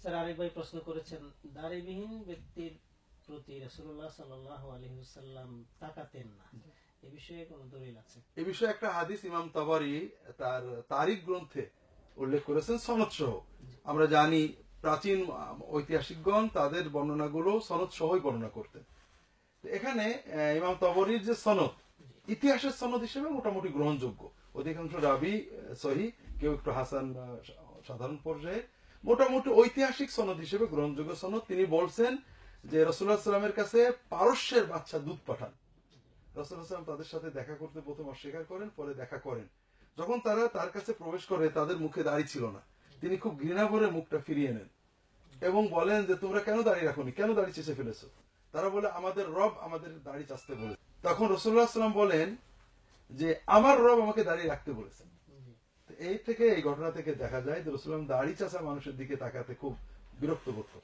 Sir আরেক ভাই প্রশ্ন করেছেন, দাড়িবিহীন ব্যক্তির প্রতি রাসূলুল্লাহ সাল্লাল্লাহু আলাইহি ওয়াসাল্লাম তাকাতেন না, এই বিষয়ে কোনো দলিল আছে? এ বিষয়ে একটা হাদিস ইমাম তাবারি তার তারিখ গ্রন্থে উল্লেখ করেছেন সনদ সহ। আমরা জানি প্রাচীন ঐতিহাসিকগণ তাদের বর্ণনাগুলো সনদ সহই বর্ণনা করতেন। তো এখানে ইমাম তাবরির যে সনদ, ইতিহাসের সনদ হিসেবে মোটামুটি গ্রহণযোগ্য। অধিকাংশ রাবি সহি, কেউ একটু হাসান সাধারণ পর্যায়ে, মোটামুটি ঐতিহাসিক সনদ হিসেবে গ্রহণযোগ্য সনদ। তিনি বলছেন যে রাসূলুল্লাহ সাল্লাল্লাহু আলাইহি ওয়াসাল্লামের কাছে পারস্যের বাদশা দূত পাঠান। রাসূলুল্লাহ সাল্লাল্লাহু আলাইহি ওয়াসাল্লাম তাদের সাথে দেখা করতে প্রথম অস্বীকার করেন, পরে দেখা করেন। যখন তারা তার কাছে প্রবেশ করে তাদের মুখে দাড়ি ছিল না। তিনি খুব ঘৃণা ভরে মুখটা ফিরিয়ে নেন এবং বলেন যে তোমরা কেন দাড়ি রাখোনি, কেন দাড়ি চেঁচে ফেলেছো? তারা বলে আমাদের রব আমাদের দাড়ি চাচতে বলে। তখন রাসূলুল্লাহ সাল্লাল্লাহু আলাইহি ওয়াসাল্লাম বলেন যে আমার রব আমাকে দাড়ি রাখতে বলেছেন। এই ঘটনা থেকে দেখা যায় যে রাসূলুল্লাহ দাড়ি চাচা মানুষের দিকে তাকাতে খুব বিরক্ত বোধ করতেন।